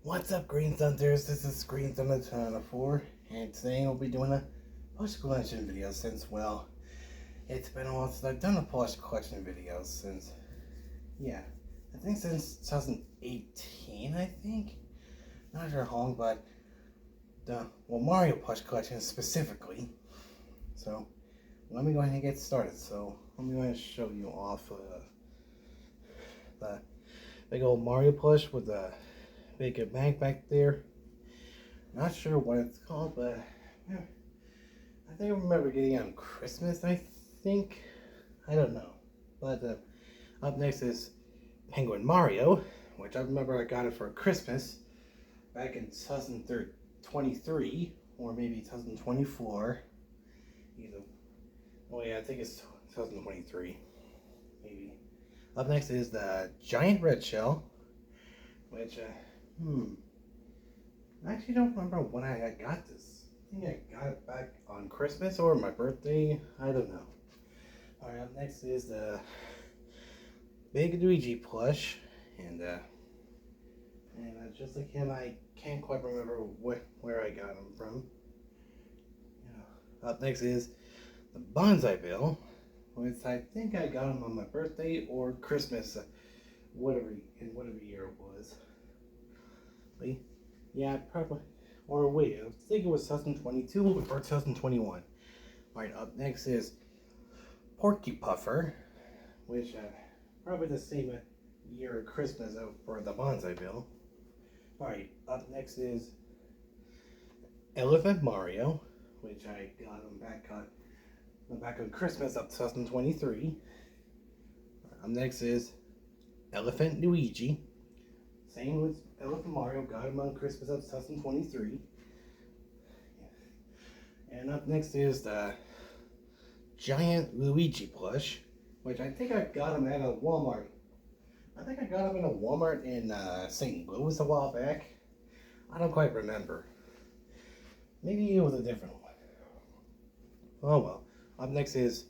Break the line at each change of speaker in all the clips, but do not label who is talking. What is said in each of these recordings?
What's up, Green Thunders? This is GT2904, and today we'll be doing a Plush collection video since, well, it's been a while since I've done a Plush collection video since, I think since 2018, I think? Not sure how long, but Mario Plush collection specifically. So, let me go ahead and get started. So, let me go ahead and show you off the big old Mario plush with the big bag back there. Not sure what it's called, but I think I remember getting it on Christmas, I think. I don't know. But up next is Penguin Mario, which I remember I got it for Christmas back in 2023 or maybe 2024. Either. Oh yeah, I think it's 2023. Maybe. Up next is the Giant Red Shell, which, I actually don't remember when I got this. I think I got it back on Christmas or my birthday. I don't know. Alright, up next is the Big Luigi plush, and just like him, I can't quite remember where I got him from. Up next is the Bonsai Bill, which I think I got him on my birthday or Christmas, whatever year it was. Yeah, probably. Or wait, I think it was 2022 or 2021. Alright, up next is Porky Puffer, which probably the same year of Christmas for the Bonsai Bill. Alright, up next is Elephant Mario, which I got him back on Christmas of 2023. Up next is Elephant Luigi. Same with Elephant Mario, got him on Christmas of 2023. And up next is the Giant Luigi plush, which I think I got him at a Walmart. I think I got him in a Walmart in St. Louis a while back. I don't quite remember. Maybe it was a different one. Oh well. Up next is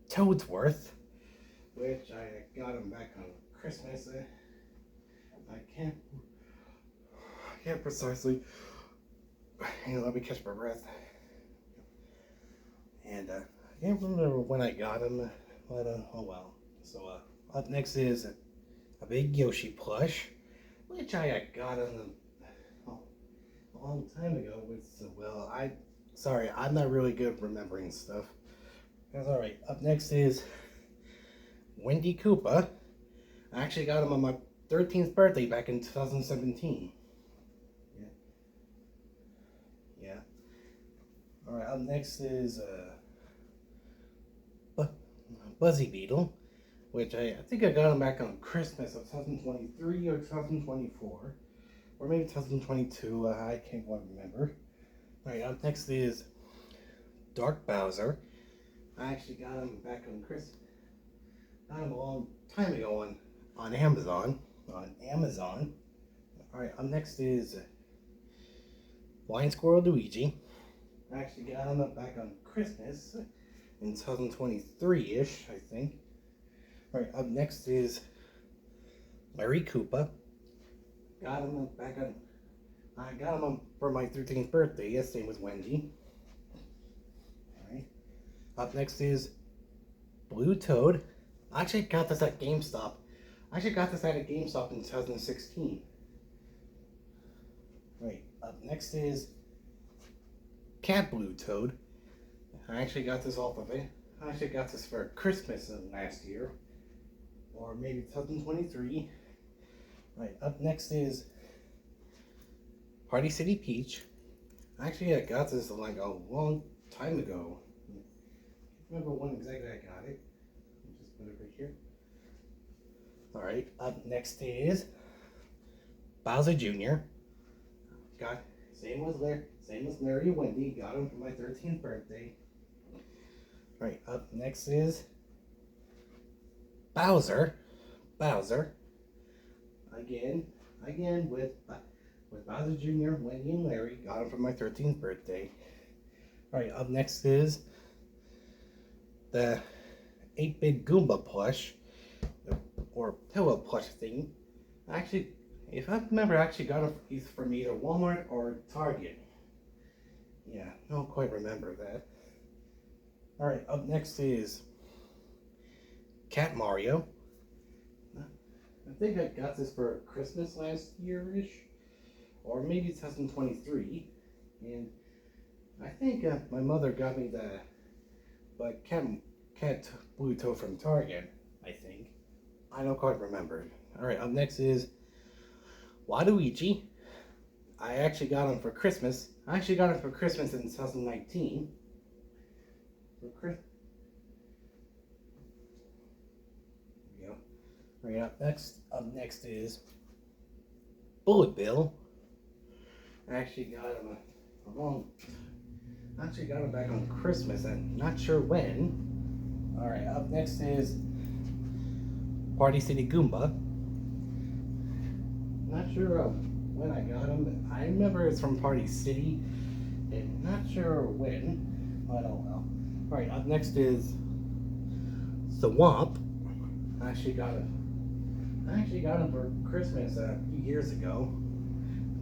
Toadsworth, which I got him back on Christmas. I can't precisely. Hang on, let me catch my breath. And I can't remember when I got him, but oh well. So up next is a big Yoshi plush, which I got him a long time ago. Sorry, I'm not really good at remembering stuff. That's alright. Up next is Wendy Koopa. I actually got him on my 13th birthday back in 2017. Yeah. Alright, up next is Buzzy Beetle, which I think I got him back on Christmas of 2023 or 2024. Or maybe 2022, I can't quite remember. Alright, up next is Dark Bowser. I actually got him back on Christmas. Got him a long time ago on Amazon. Alright, up next is Blind Squirrel Luigi. I actually got him back on Christmas in 2023-ish, I think. Alright, up next is Larry Koopa. Got him back on. I got him for my 13th birthday. Yes, same with Wendy. Alright. Up next is Blue Toad. I actually got this at GameStop. I actually got this at a GameStop in 2016. Right. Up next is Cat Blue Toad. I actually got this off of it. I actually got this for Christmas last year. Or maybe 2023. Right, up next is Party City Peach. Actually, I got this like a long time ago. I can't remember when exactly I got it. Just put it right here. Alright, up next is Bowser Jr. Same with Larry and Wendy. Got him for my 13th birthday. Alright, up next is Bowser. Again with Bowser Jr., Wendy, and Larry. Got him for my 13th birthday. Alright, up next is the 8-bit Goomba plush, or pillow plush thing. Actually, If I remember, I actually got them from either Walmart or Target. Yeah, I don't quite remember that. Alright, up next is Cat Mario. I think I got this for Christmas last year-ish, or maybe 2023. And I think my mother got me the cat blue toad from Target, I think. I don't quite remember. Alright, up next is Waluigi. I actually got him for Christmas. I actually got him for Christmas in 2019. For Right, up next is Bullet Bill. I actually got him back on Christmas. I'm not sure when. Alright, up next is Party City Goomba. Not sure when I got him. I remember it's from Party City, and not sure when, but oh well. Alright, up next is Swamp. I actually got him for Christmas a few years ago.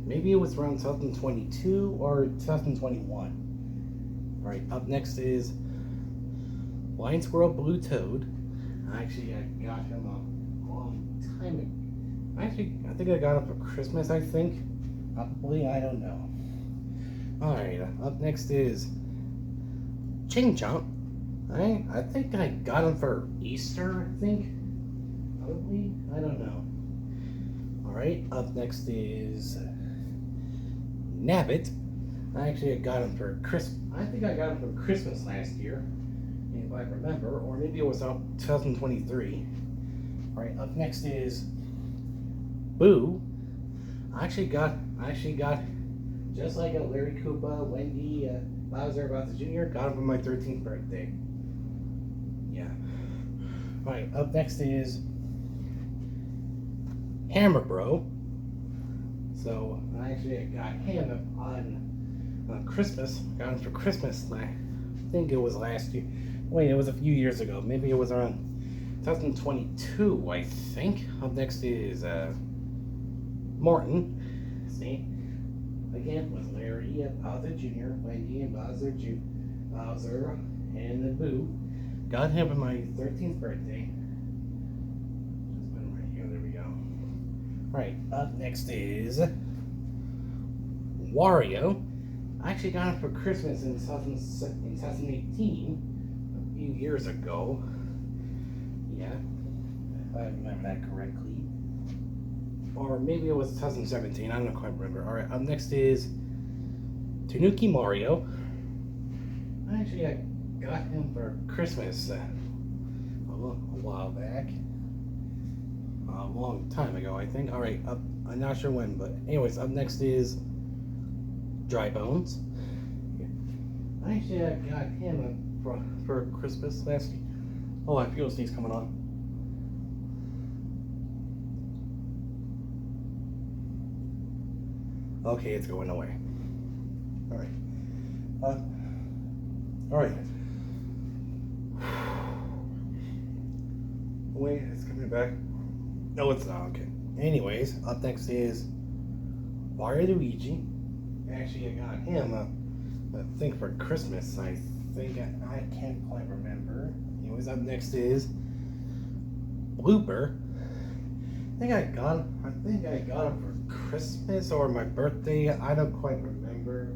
Maybe it was around 2022 or 2021. Alright, up next is Blind Squirrel Blue Toad. I got him a long time ago. I think I got him for Christmas, I think. Probably, I don't know. Alright, up next is Ching Chomp. I think I got him for Easter, I think. Probably, I don't know. Alright, up next is Nabbit. I got him for Christmas. I think I got him for Christmas last year, if I remember, or maybe it was 2023. Alright, up next is Boo. I actually got just like a Larry Koopa, Wendy, Bowser, Bowser Jr. Got him for my 13th birthday. Yeah. Alright, up next is Hammer Bro. So I got him on Christmas. Got him for Christmas. I think it was last year. Wait, it was a few years ago. Maybe it was around 2022, I think. Up next is Morton. See? Again, was Larry, Bowser Jr., Wendy, and Bowser, and the Boo. Got him for my 13th birthday. Just put him right here. There we go. Right, up next is Wario. I actually got him for Christmas in 2018, a few years ago. Yeah, if I remember that correctly. Or maybe it was 2017, I don't quite remember. Alright, up next is Tanuki Mario. I got him for Christmas a while back. A long time ago, I think. Alright, I'm not sure when, but anyways, up next is Dry Bones. I got him for Christmas last year. Oh, I feel a sneeze coming on. Okay, it's going away. Alright. Alright. Wait, it's coming back. No, it's not. Okay. Anyways, up next is Waluigi. Actually, I got him, I think for Christmas. I think I can't quite remember. Anyways, up next is Blooper. I think I got him for Christmas or my birthday. I don't quite remember.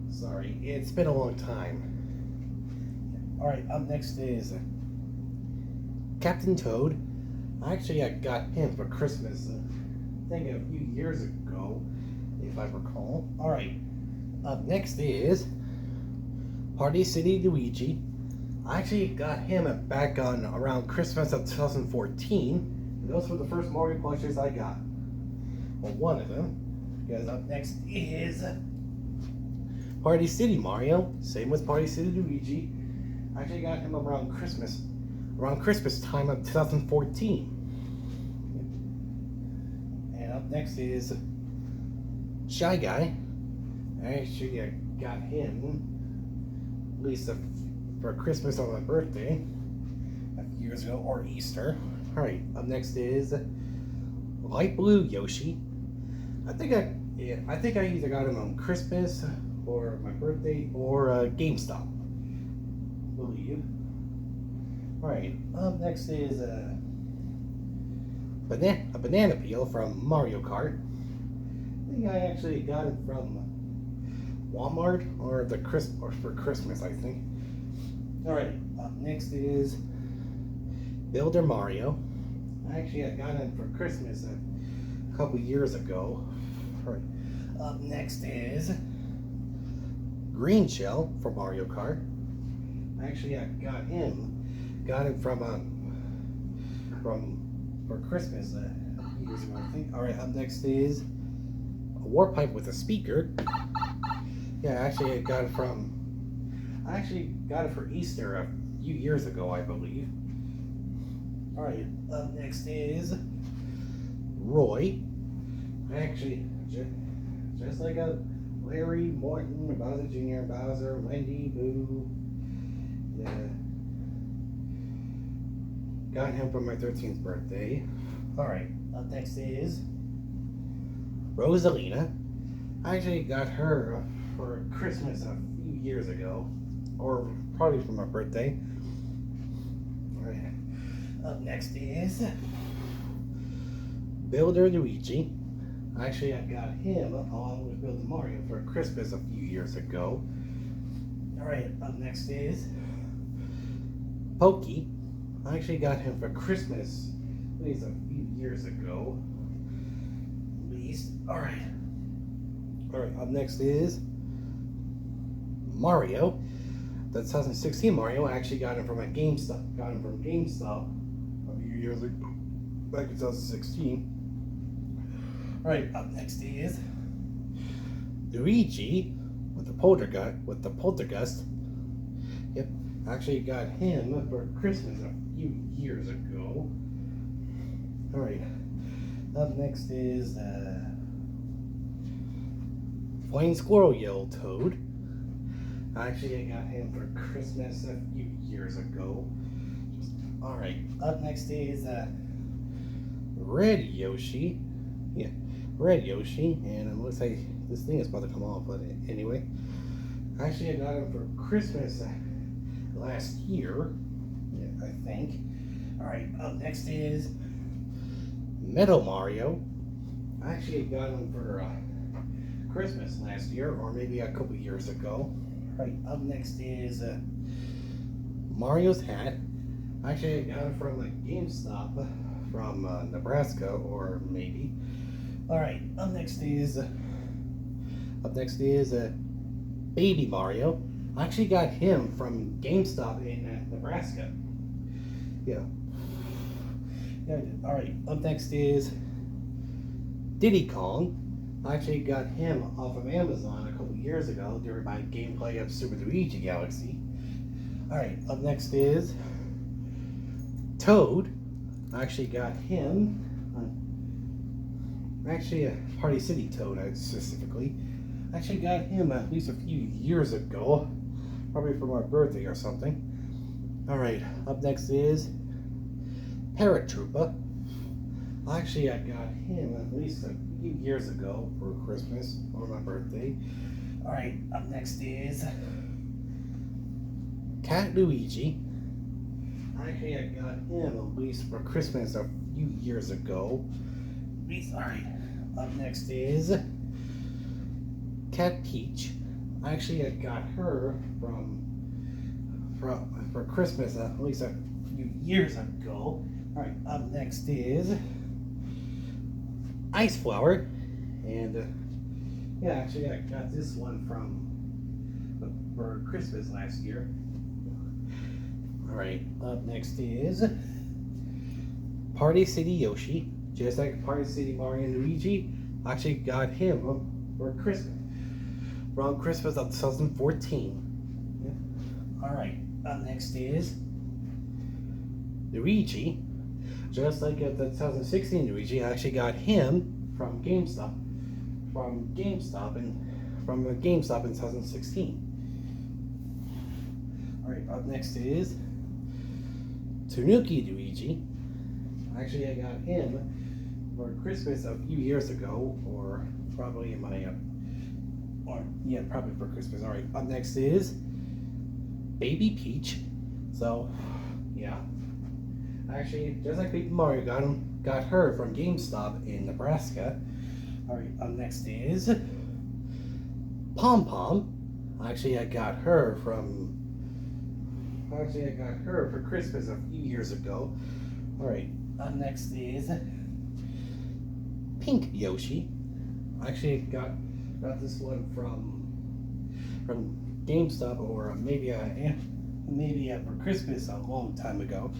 Sorry, it's been a long time. Alright, up next is Captain Toad. I got him for Christmas, I think a few years ago, if I recall. Alright, up next is Party City Luigi. I actually got him back on around Christmas of 2014. Those were the first Mario plushes I got. Well, one of them. Because up next is Party City Mario. Same with Party City Luigi. I actually got him around Christmas time of 2014. And up next is Shy Guy. I actually got him at least for Christmas or my birthday a few years ago, or Easter. Alright, up next is light blue Yoshi. I think I either got him on Christmas or my birthday or GameStop. Believe. All right. Up next is a banana peel from Mario Kart. I think I actually got it from Walmart or for Christmas, I think. All right. Up next is Builder Mario. I got it for Christmas a couple years ago. All right. Up next is Green Shell for Mario Kart. I got it from for Christmas a few years ago, I think. All right. Up next is a Warp Pipe with a speaker. Yeah, I got it for Easter a few years ago, I believe. All right. Up next is Roy. Just like a Larry, Morton, Bowser Jr., Bowser, Wendy, Boo. Yeah. Got him for my 13th birthday. Alright, up next is Rosalina. I actually got her for Christmas a few years ago. Or probably for my birthday. Alright. Up next is Builder Luigi. I got him along with Builder Mario for Christmas a few years ago. Alright, up next is Pokey. I actually got him for Christmas at least a few years ago. At least. Alright. Alright, up next is Mario. The 2016 Mario. I actually got him from GameStop. Got him from GameStop a few years ago. Back in 2016. Alright, up next is Luigi with the poltergust. Yep, I actually got him for Christmas a few years ago. Alright, up next is Flying Squirrel Yellow Toad. I got him for Christmas a few years ago. Alright, up next is Red Yoshi. Yeah, Red Yoshi, and it looks like this thing is about to come off, but anyway. I got him for Christmas last year, yeah, I think. Alright, up next is Metal Mario. I got him for Christmas last year, or maybe a couple years ago. Alright, up next is Mario's hat. I got it from GameStop from Nebraska, or maybe. Alright, up next is Baby Mario. I got him from GameStop in Nebraska. Yeah. Alright, up next is Diddy Kong. I got him off of Amazon a couple years ago during my gameplay of Super Luigi Galaxy. Alright, up next is Toad. I got him a Party City Toad, specifically. I got him at least a few years ago, probably for my birthday or something. Alright, up next is Paratroopa. I got him at least a few years ago for Christmas or my birthday. Alright, up next is Cat Luigi. I got him at least for Christmas a few years ago. Alright, up next is Cat Peach. I got her for Christmas at least a few years ago. Alright, up next is Ice Flower. And yeah, I got this one for Christmas last year. Alright, up next is Party City Yoshi. Just like Party City Mario and Luigi, I got him for Christmas. From Christmas of 2014. Yeah. Alright, up next is Luigi. Just like the 2016 Luigi, I got him from GameStop. From GameStop in 2016. Alright, up next is Tanuki Luigi. I got him for Christmas a few years ago, or probably in my, probably for Christmas. All right, up next is Baby Peach. So, yeah. Actually, just like Baby Mario got her from GameStop in Nebraska. All right, up next is Pom Pom. Actually, I got her for Christmas a few years ago. All right, up next is Pink Yoshi. Actually, got this one from GameStop, or maybe for Christmas a long time ago.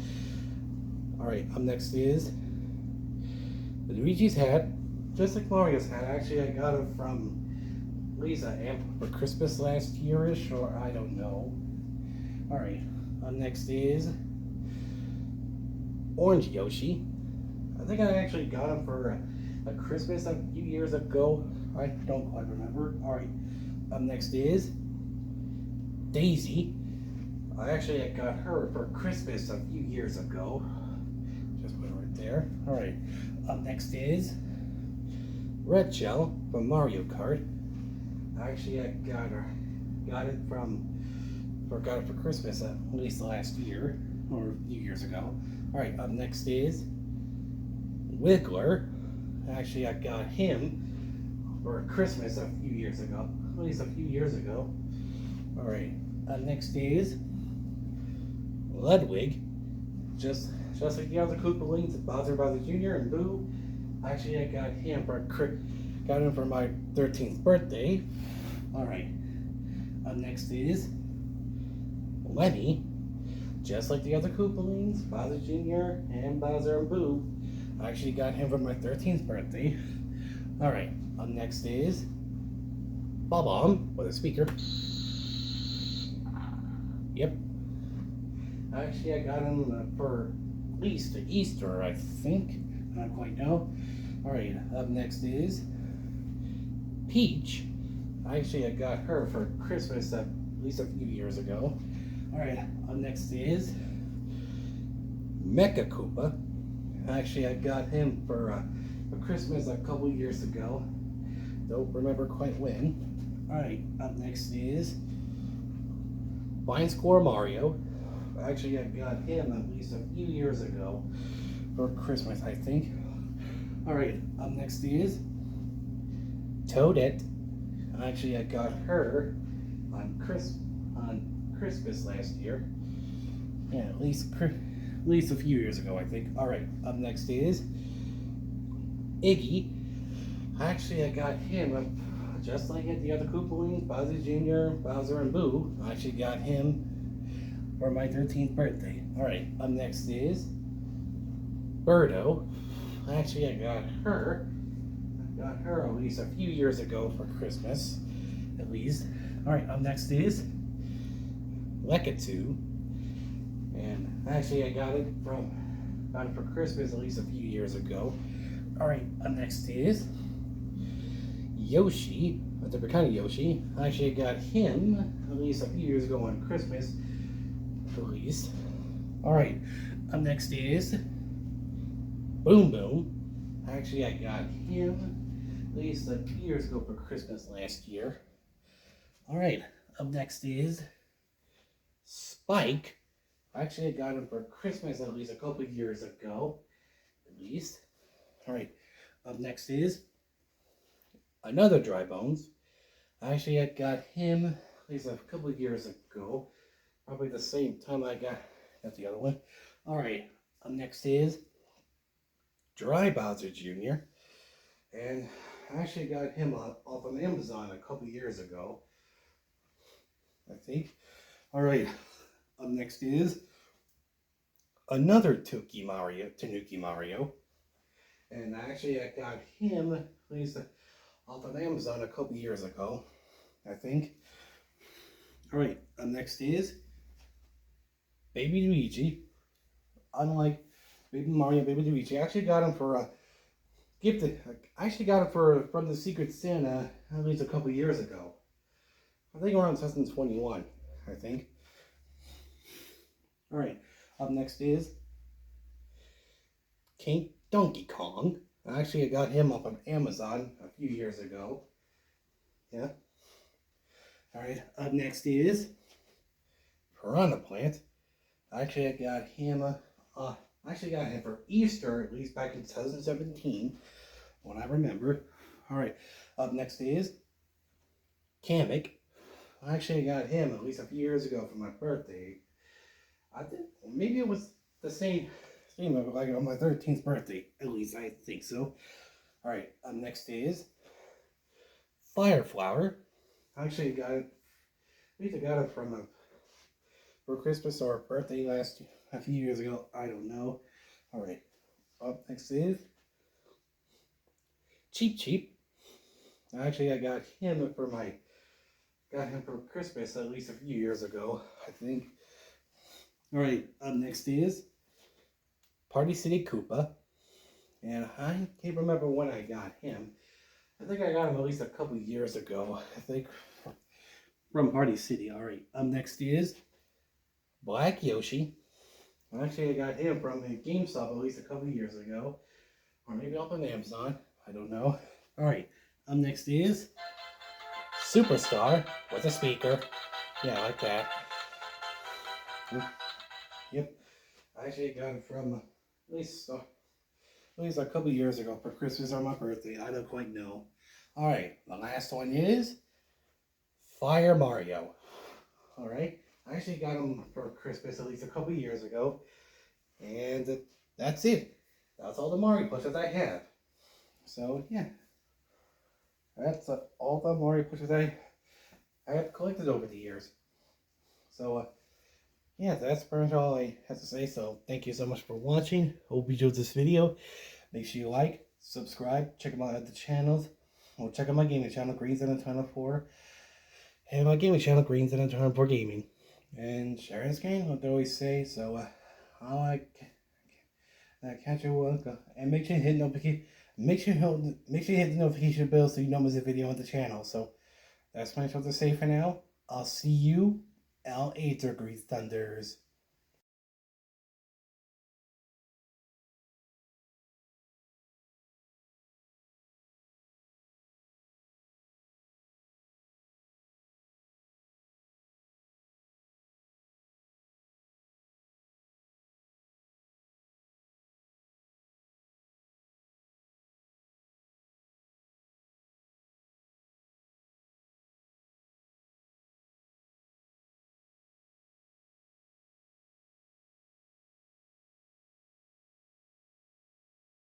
All right, up next is Luigi's hat, just like Mario's hat. Actually, I got it from Lisa Amp for Christmas last yearish, or I don't know. All right, up next is Orange Yoshi. I think I actually got him for a Christmas a few years ago. I don't quite remember. All right, up next is Daisy. I got her for Christmas a few years ago. Just put it right there. All right, up next is Red Shell from Mario Kart. I got it for Christmas at least last year, or a few years ago. All right, up next is Wiggler. Actually, I got him for Christmas a few years ago, at least a few years ago. All right, up next is Ludwig. Just like the other Koopalings, Bowser Jr. and Boo. Actually, I got him for my 13th birthday. All right, up next is Lenny. Just like the other Koopalings, Bowser Jr. and Bowser and Boo. I actually got him for my 13th birthday. All right, up next is Bob-omb with a speaker. Yep. Actually, I got him for at least Easter, I think. I don't quite know. All right, up next is Peach. Actually, I got her for Christmas at least a few years ago. All right, up next is Mecha Koopa. Actually, I got him for Christmas a couple years ago. Don't remember quite when. All right, up next is Vine Score Mario. Actually, I got him at least a few years ago for Christmas, I think. All right, up next is Toadette. Actually, I got her on Christmas last year. Yeah, at least a few years ago, I think. All right, up next is Iggy. Actually, I got him just like the other Koopalings, Bowser Jr., Bowser, and Boo. I actually got him for my 13th birthday. All right, up next is Birdo. Actually, I got her at least a few years ago for Christmas, at least. All right, up next is Lekatu. And actually, I got it for Christmas at least a few years ago. All right, up next is Yoshi, a different kind of Yoshi. Actually, I got him at least a few years ago on Christmas, at least. All right, up next is Boom Boom. Actually, I got him at least a few years ago for Christmas last year. All right, up next is Spike. Actually, I got him for Christmas at least a couple years ago, at least. All right, up next is another Dry Bones. Actually, I got him at least a couple of years ago, probably the same time I got the other one. All right, up next is Dry Bowser Jr. And I actually got him off of Amazon a couple years ago, I think. All right, up next is another Tanuki Mario. And actually, I got him at least off of Amazon a couple years ago, I think. All right, up next is Baby Luigi. Unlike Baby Mario, Baby Luigi, I actually got him for a gift. I actually got it from the Secret Santa at least a couple years ago. I think around 2021, I think. All right, up next is King Donkey Kong. Actually, I got him off of Amazon a few years ago. Yeah. Alright, up next is Piranha Plant. Actually, I got him for Easter, at least back in 2017, when I remember. Alright, up next is Kamek. Actually, I got him at least a few years ago for my birthday. I think maybe it was the same like on my 13th birthday. At least I think so. Alright, up next is Fireflower. Actually, I got it from for Christmas or birthday a few years ago. I don't know. Alright, up next is Cheap Cheap. Actually, I got him for Christmas at least a few years ago, I think. Alright, up next is Party City Koopa. And I can't remember when I got him. I think I got him at least a couple years ago. I think from Party City. Alright, up next is Black Yoshi. Actually, I got him from GameStop at least a couple years ago. Or maybe off on Amazon. I don't know. Alright, up next is Superstar with a speaker. Yeah, like that. Yep. I actually got it from at least a couple years ago for Christmas or my birthday. I don't quite know. Alright, the last one is Fire Mario. Alright, I actually got him for Christmas at least a couple years ago. And that's it. That's all the Mario plushes I have. So, yeah. That's all the Mario plushes I have collected over the years. So, yeah, that's pretty much all I have to say. So, thank you so much for watching. Hope you enjoyed this video. Make sure you like, subscribe, check them out at the channels. Or check out my gaming channel, GT2904. And my gaming channel, GT2904 Gaming. And share this game, like they always say. So, I'll catch you one. And make sure you hit notification. Make sure you hit the notification bell so you know there's a video on the channel. So, that's my stuff to say for now. I'll see you later, Grease Thunders.